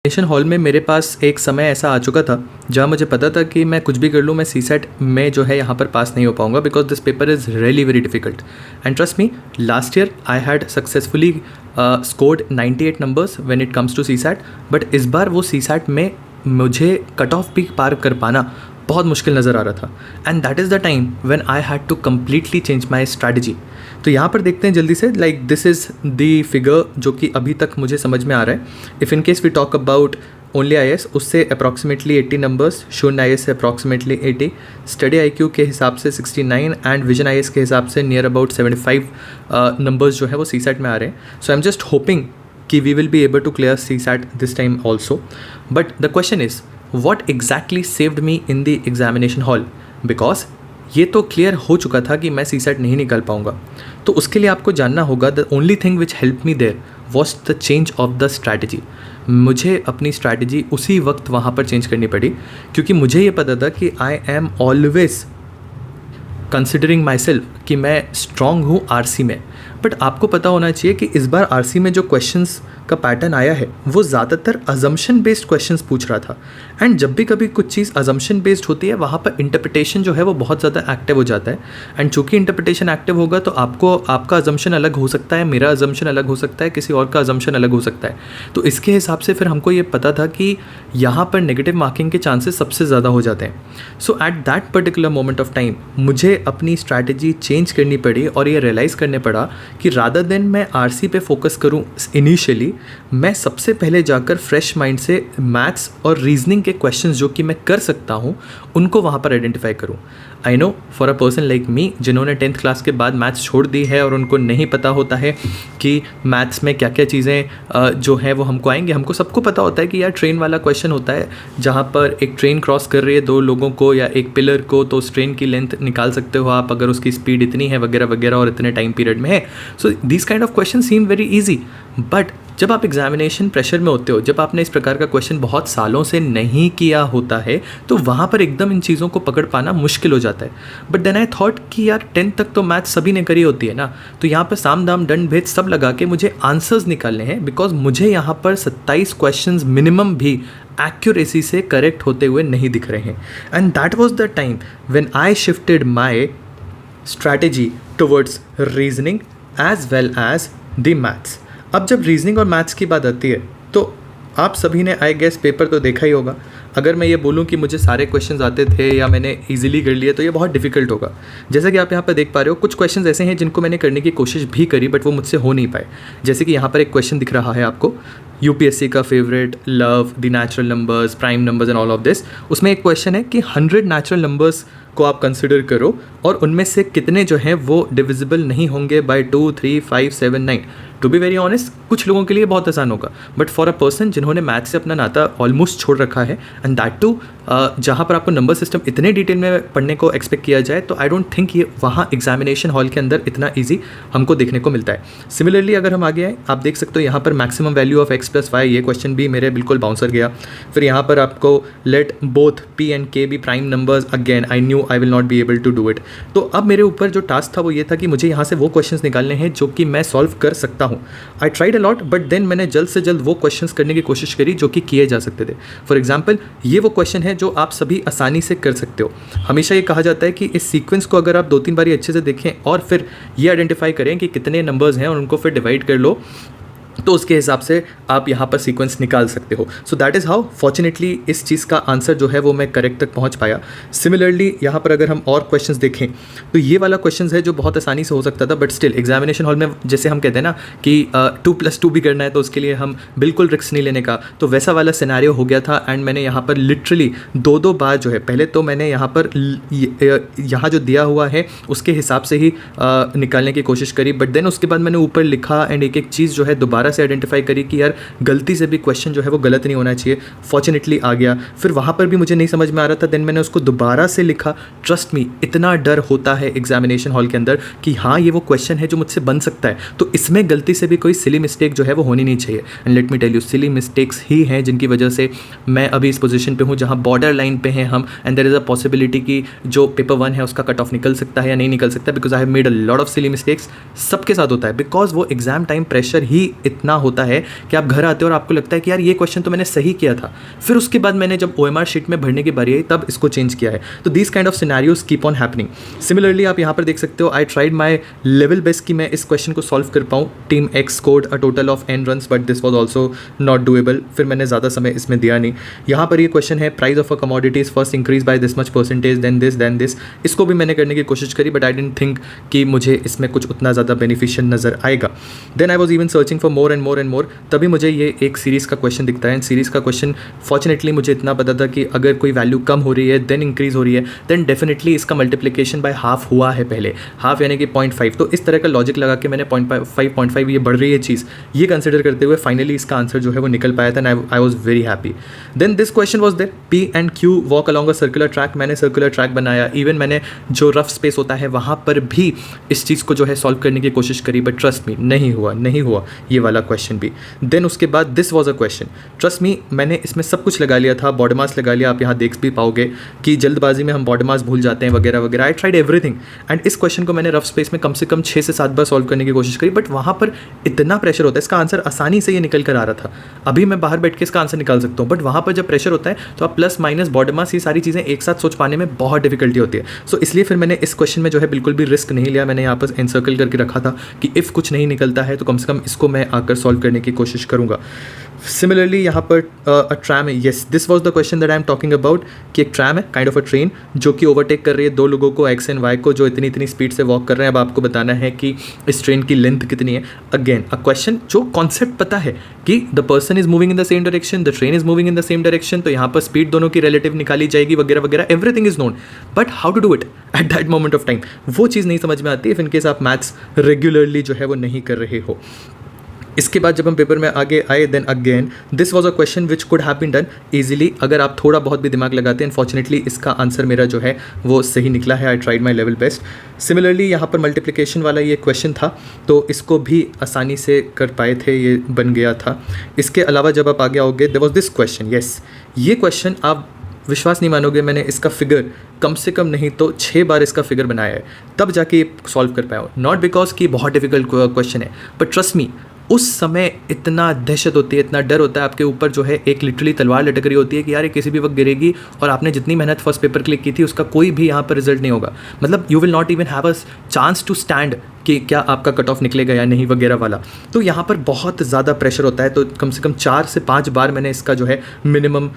Examination hall में मेरे पास एक समय ऐसा आ चुका था जहाँ मुझे पता था कि मैं कुछ भी कर लूँ, मैं सीसेट में जो है यहाँ पर पास नहीं हो पाऊँगा because this paper is really very difficult. And trust me, last year I had successfully scored 98 numbers when it comes to CSAT. But इस बार वो सीसेट में मुझे कट ऑफ भी पार कर पाना बहुत मुश्किल नज़र आ रहा था. And that is the time when I had to completely change my strategy. तो यहाँ पर देखते हैं जल्दी से, like this is the figure जो कि अभी तक मुझे समझ में आ रहा है. If in case we talk about only IAS, उससे अप्रॉक्सीमेटली 80 नंबर्स, शून्य IAS से अप्रॉक्सीमेटली 80, स्टडी IQ के हिसाब से 69 एंड विजन IAS के हिसाब से नियर अबाउट 75 नंबर्स जो है वो सीसेट में आ रहे हैं. So I am just hoping कि we will be able to clear CSAT this time also. But the question is what exactly saved me in the examination hall, because ये तो क्लियर हो चुका था कि मैं सीसेट नहीं निकाल पाऊँगा. तो उसके लिए आपको जानना होगा the only thing which help me there was the change of the strategy. मुझे अपनी स्ट्रैटेजी उसी वक्त वहाँ पर चेंज करनी पड़ी क्योंकि मुझे ये पता था कि I am always considering my self कि मैं स्ट्रॉन्ग हूँ RC में. बट आपको पता होना चाहिए कि इस बार RC में जो क्वेश्चंस का पैटर्न आया है वो ज़्यादातर अजम्पशन बेस्ड क्वेश्चंस पूछ रहा था. एंड जब भी कभी कुछ चीज़ अजम्पशन बेस्ड होती है वहाँ पर इंटरप्रिटेशन जो है वो बहुत ज़्यादा एक्टिव हो जाता है. एंड चूँकि इंटरप्रिटेशन एक्टिव होगा तो आपका अजम्पशन अलग हो सकता है, मेरा अजम्पशन अलग हो सकता है, किसी और का अजम्पशन अलग हो सकता है. तो इसके हिसाब से फिर हमको ये पता था कि यहाँ पर नेगेटिव मार्किंग के चांसेस सबसे ज़्यादा हो जाते हैं. So at that particular moment of time मुझे अपनी स्ट्रैटेजी चेंज करनी पड़ी और ये रियलाइज़ करने पड़ा कि रादर देन मैं RC पे फोकस करूँ इनिशियली, मैं सबसे पहले जाकर फ्रेश माइंड से मैथ्स और रीजनिंग के क्वेश्चंस जो कि मैं कर सकता हूँ उनको वहाँ पर आइडेंटिफाई करूँ. I know for a person like me जिन्होंने 10th क्लास के बाद मैथ्स छोड़ दी है और उनको नहीं पता होता है कि मैथ्स में क्या क्या चीज़ें जो हैं वो हमको आएंगे. हमको सबको पता होता है कि यार ट्रेन वाला क्वेश्चन होता है जहाँ पर एक ट्रेन क्रॉस कर रही है दो लोगों को या एक पिलर को, तो उस ट्रेन की लेंथ निकाल सकते हो आप अगर उसकी स्पीड इतनी है वगैरह वगैरह और इतने टाइम पीरियड में है. So this kind of question seem very easy. But जब आप एग्जामिनेशन प्रेशर में होते हो, जब आपने इस प्रकार का क्वेश्चन बहुत सालों से नहीं किया होता है तो वहाँ पर एकदम इन चीज़ों को पकड़ पाना मुश्किल हो जाता है. बट देन आई थॉट कि यार 10th तक तो मैथ सभी ने करी होती है ना, तो यहाँ पर साम दाम दंड भेद सब लगा के मुझे आंसर्स निकालने हैं. बिकॉज मुझे यहाँ पर 27 क्वेश्चंस मिनिमम भी एक्यूरेसी से करेक्ट होते हुए नहीं दिख रहे हैं. And that was the time when I shifted my strategy towards reasoning as well as the maths. अब जब रीजनिंग और मैथ्स की बात आती है तो आप सभी ने आई गेस पेपर तो देखा ही होगा. अगर मैं ये बोलूँ कि मुझे सारे क्वेश्चंस आते थे या मैंने इजीली कर लिए तो ये बहुत डिफिकल्ट होगा. जैसे कि आप यहाँ पर देख पा रहे हो कुछ क्वेश्चंस ऐसे हैं जिनको मैंने करने की कोशिश भी करी बट वो मुझसे हो नहीं पाए. जैसे कि यहाँ पर एक क्वेश्चन दिख रहा है आपको, UPSC का favourite, love the natural numbers, prime numbers and all of this. उसमें एक क्वेश्चन है कि 100 नेचुरल नंबर्स को आप कंसिडर करो और उनमें से कितने जो हैं वो डिविजिबल नहीं होंगे by 2, 3, 5, 7, 9. To be very honest कुछ लोगों के लिए बहुत आसान होगा बट फॉर अ पर्सन जिन्होंने मैथ से अपना नाता ऑलमोस्ट छोड़ रखा है एंड दैट टू जहाँ पर आपको नंबर सिस्टम इतने डिटेल में पढ़ने को एक्सपेक्ट किया जाए तो आई डोंट थिंक ये वहाँ एग्जामिनेशन हॉल के अंदर इतना ईजी हमको देखने को मिलता है. सिमिलरली अगर हम आगे आए, आप देख सकते हो यहाँ पर maximum value of x + y, ये क्वेश्चन भी मेरे बिल्कुल बाउंसर गया. फिर यहाँ पर आपको let both p and k be prime numbers, again I knew I will not be able to do it. तो अब मेरे ऊपर जो टास्क था वो ये था कि मुझे यहाँ से वो क्वेश्चंस निकालने हैं जो कि मैं सॉल्व कर सकता हूँ. I tried a lot but then मैंने जल्द से जल्द वो क्वेश्चंस करने की कोशिश करी जो कि किए जा सकते थे. फॉर एग्जांपल ये वो क्वेश्चन है जो आप सभी आसानी से कर सकते हो. हमेशा ये कहा जाता है कि इस सीक्वेंस को अगर आप 2-3 बारी अच्छे से देखें और फिर ये आइडेंटिफाई करें कि कितने नंबर्स हैं और उनको फिर डिवाइड कर लो तो उसके हिसाब से आप यहाँ पर सीक्वेंस निकाल सकते हो. So that is how fortunately इस चीज़ का आंसर जो है वो मैं करेक्ट तक पहुँच पाया. सिमिलरली यहाँ पर अगर हम और क्वेश्चंस देखें तो ये वाला क्वेश्चन है जो बहुत आसानी से हो सकता था बट स्टिल एग्जामिनेशन हॉल में जैसे हम कहते हैं ना कि 2+2 भी करना है तो उसके लिए हम बिल्कुल रिस्क नहीं लेने का, तो वैसा वाला सिनेरियो हो गया था. एंड मैंने यहाँ पर लिटरली 2-2 बार जो है, पहले तो मैंने यहाँ पर यहाँ जो दिया हुआ है उसके हिसाब से ही निकालने की कोशिश करी बट देन उसके बाद मैंने ऊपर लिखा एंड एक एक चीज़ जो है दोबारा से आइडेंटिफाई करी कि यार गलती से भी क्वेश्चन जो है वो गलत नहीं होना चाहिए. फॉर्चुनेटली आ गया. फिर वहाँ पर भी मुझे नहीं समझ में आ रहा था, देन मैंने उसको दोबारा से लिखा. ट्रस्ट मी, इतना डर होता है एग्जामिनेशन हॉल के अंदर कि हाँ ये वो क्वेश्चन है जो मुझसे बन सकता है तो इसमें गलती से भी कोई सिली मिस्टेक जो है वो होनी नहीं चाहिए. And let me tell you, silly mistakes ही हैं जिनकी वजह से मैं अभी इस पोजीशन पे हूँ जहाँ बॉर्डर लाइन पे हैं हम and there is a possibility कि जो पेपर 1 है उसका कट ऑफ निकल सकता है या नहीं निकल सकता because I have made a lot of silly mistakes. सबके साथ होता है बिकॉज वो एग्जाम टाइम प्रेशर ही इतना होता है कि आप घर आते हो और आपको लगता है कि यार ये क्वेश्चन तो मैंने सही किया था, फिर उसके बाद मैंने जब OMR शीट में भरने की बारी आई तब इसको चेंज किया है। तो these kind of scenarios keep on happening. Similarly आप यहाँ पर देख सकते हो, I tried my level best कि मैं इस क्वेश्चन को सॉल्व कर पाऊँ। Team X scored a total of n runs but this was also not doable. फिर मैंने ज़्यादा समय इसमें दिया नहीं। यहाँ पर ये क्वेश्चन है, price of a commodities first increase by this much percentage then this. इसको भी मैंने करने की कोशिश करी बट आई डेंट थिंक कि मुझे इसमें कुछ उतना ज़्यादा बेनिफिशियल नज़र आएगा। Then I was even searching for more and more, तभी मुझे ये एक सीरीज़ का क्वेश्चन दिखता है। सीरीज़ का क्वेश्चन फॉर्चुनेटली मुझे इतना पता था कि अगर कोई वैल्यू कम हो रही है देन इंक्रीज हो रही है, देन डेफिनेटली इसका मल्टीप्लिकेशन बाय हाफ हुआ है पहले, हाफ यानी कि 0.5। तो इस तरह का लॉजिक लगा के मैंने 0.5 ये बढ़ रही है चीज़, ये कंसिडर करते हुए फाइनली इसका आंसर जो है वो निकल पाया था। I was very happy. Then this question was there, P and Q walk along a circular track. मैंने सर्कुलर ट्रैक बनाया, इवन मैंने जो रफ स्पेस होता है वहाँ पर भी इस चीज़ को जो है सॉल्व करने की कोशिश करी, बट ट्रस्ट मी नहीं हुआ ये वाला क्वेश्चन भी। देन उसके बाद this was a question, trust me मैंने इसमें सब कुछ लगा लिया था, बॉडी मास लगा लिया। आप यहाँ देख भी पाओगे कि जल्दबाजी में हम बॉडी मास भूल जाते हैं वगैरह वगैरह। आई ट्राइड एवरीथिंग एंड इस क्वेश्चन को मैंने रफ स्पेस में कम से कम 6 से 7 बार सॉल्व करने की कोशिश करी, बट वहाँ पर इतना प्रेशर होता है, इसका आंसर आसानी से ये निकल कर आ रहा था। अभी मैं बाहर बैठ के इसका आंसर निकाल सकता हूँ, बट वहाँ पर जब प्रेशर होता है तो आप प्लस माइनस बॉडी मास ये सारी चीज़ें एक साथ सोच पाने में बहुत डिफिकल्टी होती है। सो इसलिए फिर मैंने इस क्वेश्चन में जो है बिल्कुल भी रिस्क नहीं लिया। मैंने यहाँ पर एनसर्कल करके रखा था कि इफ़ कुछ नहीं निकलता है तो कम से कम इसको मैं आकर सॉल्व करने की कोशिश करूँगा। सिमिलरली यहाँ पर अ ट्रैम है, yes this was the question that I am talking about, कि एक ट्रैम है काइंड ऑफ अ ट्रेन जो कि ओवरटेक कर रही है 2 लोगों को, X एंड Y को, जो इतनी स्पीड से वॉक कर रहे हैं। अब आपको बताना है कि इस ट्रेन की लेंथ कितनी है। अगेन अ क्वेश्चन जो कॉन्सेप्ट पता है कि the person is moving in the same direction, the train is moving in the same direction, तो यहाँ पर स्पीड दोनों की रिलेटिव निकाली जाएगी वगैरह वगैरह, everything is known, but how to do it at that moment of time, वो चीज़ नहीं समझ में आती है इनकेस आप मैथ्स रेगुलरली जो है वो नहीं कर रहे हो। इसके बाद जब हम पेपर में आगे आए, then again this was a question which could have been done easily अगर आप थोड़ा बहुत भी दिमाग लगाते हैं। अनफॉर्चुनेटली इसका आंसर मेरा जो है वो सही निकला है। I tried my level best. Similarly यहाँ पर मल्टीप्लिकेशन वाला ये क्वेश्चन था तो इसको भी आसानी से कर पाए थे, ये बन गया था। इसके अलावा जब आप आगे आओगे, there was this question, yes ये क्वेश्चन आप विश्वास नहीं मानोगे, मैंने इसका फिगर कम से कम नहीं तो 6 बार इसका फिगर बनाया है तब जाके सॉल्व कर पाया हूँ। नॉट बिकॉज कि बहुत डिफिकल्ट क्वेश्चन है, बट ट्रस्ट मी उस समय इतना दहशत होती है, इतना डर होता है आपके ऊपर, जो है एक लिटरली तलवार लटक रही होती है कि यार ये किसी भी वक्त गिरेगी और आपने जितनी मेहनत फर्स्ट पेपर के लिए की थी उसका कोई भी यहाँ पर रिजल्ट नहीं होगा। मतलब you will not even have a chance to stand कि क्या आपका कट ऑफ निकलेगा या नहीं वगैरह वाला। तो यहाँ पर बहुत ज़्यादा प्रेशर होता है। तो कम से कम 4 से 5 बार मैंने इसका जो है मिनिमम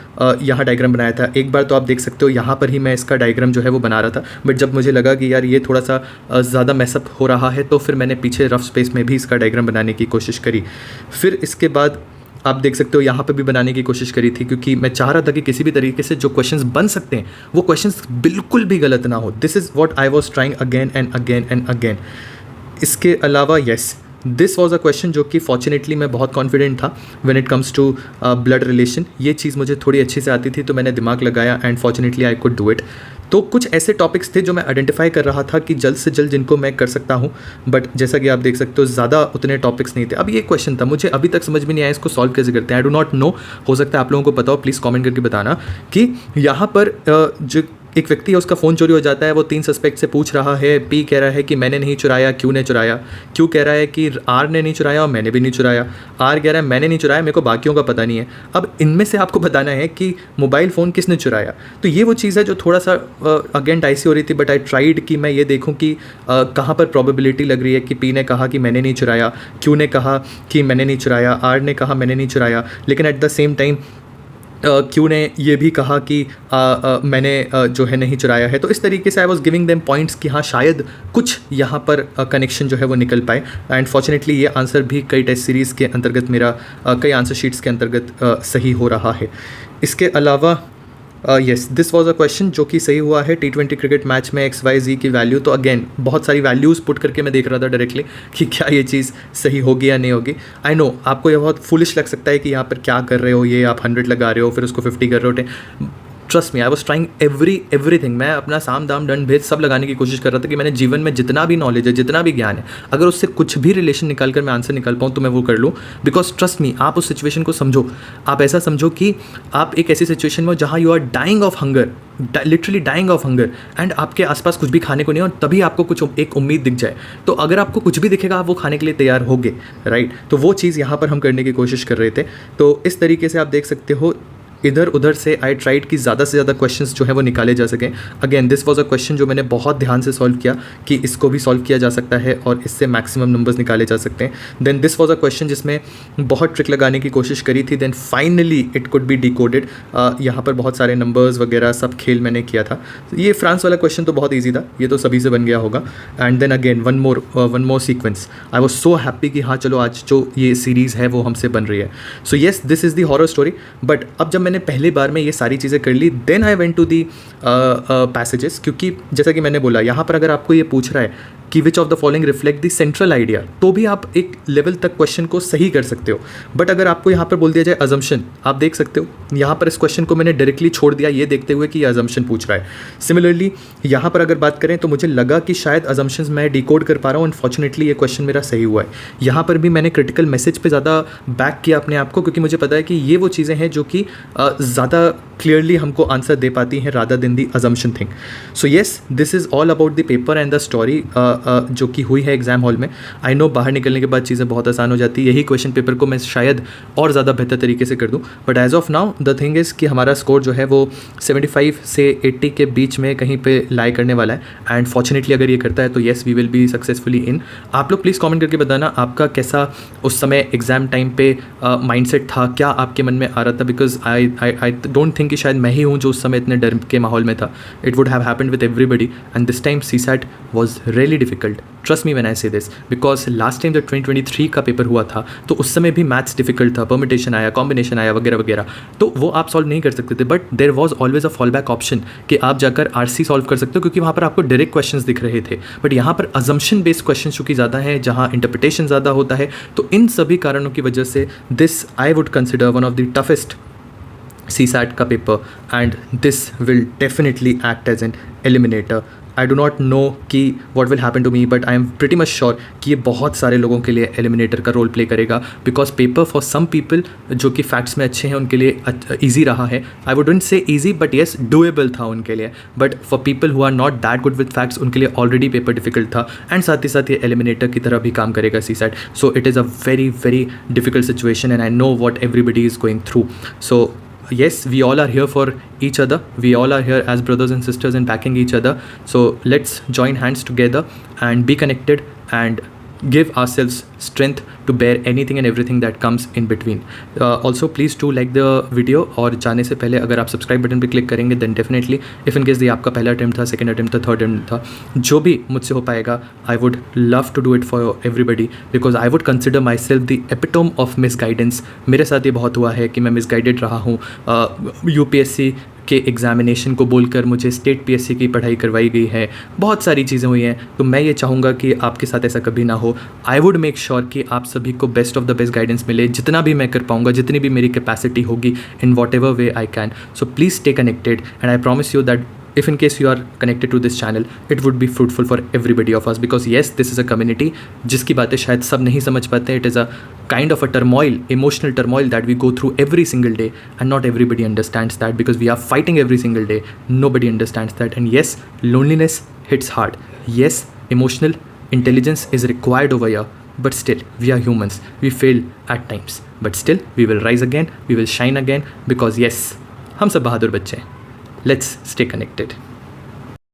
यहाँ डायग्राम बनाया था। एक बार तो आप देख सकते हो यहाँ पर ही मैं इसका डायग्राम जो है वो बना रहा था, बट जब मुझे लगा कि यार ये थोड़ा सा ज़्यादा मैसअप हो रहा है तो फिर मैंने पीछे रफ स्पेस में भी इसका डायग्राम बनाने की कोशिश करी। फिर इसके बाद आप देख सकते हो यहाँ पे भी बनाने की कोशिश करी थी, क्योंकि मैं चाह रहा था कि किसी भी तरीके से जो क्वेश्चंस बन सकते हैं वो क्वेश्चंस बिल्कुल भी गलत ना हो। This is what I was trying again and again and again. इसके अलावा yes this was a question जो कि फॉर्चुनेटली मैं बहुत कॉन्फिडेंट था when it comes to blood relation. ये चीज़ मुझे थोड़ी अच्छी से आती थी तो मैंने दिमाग लगाया and fortunately I could do it. तो कुछ ऐसे टॉपिक्स थे जो मैं आइडेंटिफाई कर रहा था कि जल्द से जल्द जिनको मैं कर सकता हूँ, बट जैसा कि आप देख सकते हो ज़्यादा उतने टॉपिक्स नहीं थे। अब ये क्वेश्चन था, मुझे अभी तक समझ में नहीं आया इसको सॉल्व कैसे करते हैं। आई डू नॉट नो, हो सकता है आप लोगों को पता हो, प्लीज़ कमेंट करके बताना कि यहाँ पर जो एक व्यक्ति है उसका फ़ोन चोरी हो जाता है, वो 3 सस्पेक्ट से पूछ रहा है। पी कह रहा है कि मैंने नहीं चुराया, क्यू ने चुराया। क्यू कह रहा है कि आर ने नहीं चुराया और मैंने भी नहीं चुराया। आर कह रहा है मैंने नहीं चुराया, मेरे को बाकियों का पता नहीं है। अब इनमें से आपको बताना है कि मोबाइल फ़ोन किसने चुराया। तो ये वो चीज़ है जो थोड़ा सा अगेन डाइसी हो रही थी, बट आई ट्राइड कि मैं ये देखूँ कि कहाँ पर प्रोबेबिलिटी लग रही है कि पी ने कहा कि मैंने नहीं चुराया, क्यू ने कहा कि मैंने नहीं चुराया, आर ने कहा मैंने नहीं चुराया, लेकिन at the same time Q ने ये भी कहा कि मैंने जो है नहीं चुराया है। तो इस तरीके से I was giving them points कि हाँ शायद कुछ यहाँ पर कनेक्शन जो है वो निकल पाए। एंड फॉर्चुनेटली ये आंसर भी कई टेस्ट सीरीज़ के अंतर्गत मेरा कई आंसर शीट्स के अंतर्गत सही हो रहा है। इसके अलावा yes this was a question जो कि सही हुआ है। T20 क्रिकेट मैच में XYZ की वैल्यू, तो अगेन बहुत सारी वैल्यूज़ पुट करके मैं देख रहा था डायरेक्टली कि क्या ये चीज़ सही होगी या नहीं होगी। आई नो आपको ये बहुत फुलिश लग सकता है कि यहाँ पर क्या कर रहे हो, ये आप 100 लगा रहे हो फिर उसको 50 कर रहे हो। Trust me, I was trying everything. मैं अपना साम दाम दंड भेद सब लगाने की कोशिश कर रहा था कि मैंने जीवन में जितना भी नॉलेज है, जितना भी ज्ञान है, अगर उससे कुछ भी रिलेशन निकाल कर मैं आंसर निकाल पाऊँ तो मैं वो कर लूँ। बिकॉज ट्रस्ट मी, आप उस सिचुएशन को समझो, आप ऐसा समझो कि आप एक ऐसी सिचुएशन में हो जहाँ you are dying of hunger, literally dying of hunger, and आपके आसपास कुछ भी खाने को नहीं है और तभी आपको कुछ एक उम्मीद दिख जाए, तो अगर आपको कुछ भी दिखेगा आप वो खाने के लिए तैयार होगे, राइट। तो वो चीज़ यहाँ पर हम करने की कोशिश कर रहे थे। तो इस तरीके से आप देख सकते हो इधर उधर से आई ट्राइड कि ज़्यादा से ज़्यादा क्वेश्चंस जो है वो निकाले जा सकें। Again this was a question जो मैंने बहुत ध्यान से सॉल्व किया कि इसको भी सॉल्व किया जा सकता है और इससे मैक्सिमम नंबर्स निकाले जा सकते हैं। Then this was a question जिसमें बहुत ट्रिक लगाने की कोशिश करी थी, then finally it could be decoded. यहाँ पर बहुत सारे नंबर्स वगैरह सब खेल मैंने किया था। ये फ्रांस वाला क्वेश्चन तो बहुत ईजी था, ये तो सभी से बन गया होगा। And then again one more sequence, I was so happy कि हाँ चलो आज जो ये सीरीज़ है वो हमसे बन रही है। So yes, this is the horror story. But अब जब मैंने पहली बार में ये सारी चीज़ें कर ली, then I went to the passages, क्योंकि जैसा कि मैंने बोला यहाँ पर अगर आपको ये पूछ रहा है कि which of the following reflect the central idea, तो भी आप एक लेवल तक क्वेश्चन को सही कर सकते हो। बट अगर आपको यहाँ पर बोल दिया जाए अजम्पशन, आप देख सकते हो यहाँ पर इस क्वेश्चन को मैंने डायरेक्टली छोड़ दिया ये देखते हुए कि ये अजम्पशन पूछ रहा है। सिमिलरली यहाँ पर अगर बात करें तो मुझे लगा कि शायद अजम्पशंस मैं डिकोड कर पा रहा हूँ, अनफॉर्चुनेटली ये क्वेश्चन मेरा सही हुआ है। यहाँ पर भी मैंने क्रिटिकल मैसेज पे ज़्यादा बैक किया अपने आप को, क्योंकि मुझे पता है कि ये वो चीज़ें हैं जो कि ज़्यादा क्लियरली हमको आंसर दे पाती हैं rather than the assumption thing. So yes, this is all about the paper and the story जो कि हुई है एग्जाम हॉल में। आई नो बाहर निकलने के बाद चीज़ें बहुत आसान हो जाती है, यही क्वेश्चन पेपर को मैं शायद और ज़्यादा बेहतर तरीके से कर दूं। But as of now the thing is कि हमारा स्कोर जो है वो 75 से 80 के बीच में कहीं पे लाई करने वाला है। एंड फॉर्चुनेटली अगर ये करता है तो yes, we will be successfully in. आप लोग प्लीज़ कमेंट करके बताना आपका कैसा उस समय एग्ज़ाम टाइम पे माइंडसेट था, क्या आपके मन में आ रहा था। बिकॉज आई डोंट थिंक कि शायद मैं ही हूँ जो उस समय इतने डर के माहौल में था। It would have happened with everybody and this time CSAT was really difficult. Trust me when I से दिस, बिकॉज लास्ट टाइम जब 2023 का पेपर हुआ था तो उस समय भी मैथ्स डिफिकल्ट था, परमिटेशन आया, कॉम्बिनेशन आया वगैरह वगैरह, तो वो आप सॉल्व नहीं कर सकते थे। But there was always a fall back option कि आप जाकर आरसी सॉल्व कर सकते हो, क्योंकि वहाँ पर आपको डायरेक्ट क्वेश्चंस दिख रहे थे। बट यहाँ पर अजम्पशन बेस्ड क्वेश्चन चूँकि ज़्यादा है, जहाँ इंटरप्रिटेशन ज़्यादा होता है, तो इन सभी कारणों की वजह से this I would consider one of the toughest CSAT का पेपर, and this will definitely act as an eliminator. I do not know कि what will happen to me, but I am pretty much sure कि ये बहुत सारे लोगों के लिए एलिमिनेटर का रोल प्ले करेगा। Because paper for some people जो कि फैक्ट्स में अच्छे हैं उनके लिए ईजी रहा है। I wouldn't say easy, but yes doable था उनके लिए। But for people who are not that good with facts, उनके लिए ऑलरेडी पेपर डिफिकल्ट था, एंड साथ ही साथ ये एलिमिनेटर की तरह भी काम करेगा CSAT। So it is a very very difficult situation and I know what everybody is going through. So yes, we all are here for each other. We all are here as brothers and sisters and backing each other. So let's join hands together and be connected and give ourselves strength to bear anything and everything that comes in between. Also please do like the video, और जाने से पहले अगर आप subscribe button पे click करेंगे then definitely if in case ये आपका पहला अटेम्प्ट था, सेकंड अटेम्प्ट था, थर्ड अटेम्प्ट था, जो भी मुझसे हो पाएगा I would love to do it for everybody because I would consider myself the epitome of misguidance. मेरे साथ ये बहुत हुआ है कि मैं मिसगाइडेड रहा हूँ। UPSC के एग्ज़ामिनेशन को बोलकर मुझे स्टेट PSC की पढ़ाई करवाई गई है, बहुत सारी चीज़ें हुई हैं। तो मैं ये चाहूँगा कि आपके साथ ऐसा कभी ना हो। आई वुड मेक श्योर कि आप सभी को best of the best guidance मिले, जितना भी मैं कर पाऊँगा, जितनी भी मेरी कैपेसिटी होगी, in what ever way I can. So please stay connected and I promise you that if in case you are connected to this channel, it would be fruitful for everybody of us because yes, this is a community जिसकी बातें शायद सब नहीं समझ पाते हैं। It is a kind of a turmoil, emotional turmoil that we go through every single day and not everybody understands that because we are fighting every single day. Nobody understands that, and yes, loneliness hits hard. Yes, emotional intelligence is required over here, but still we are humans. We fail at times, but still we will rise again, we will shine again because yes, हम सब बहादुर बच्चे हैं. Let's stay connected.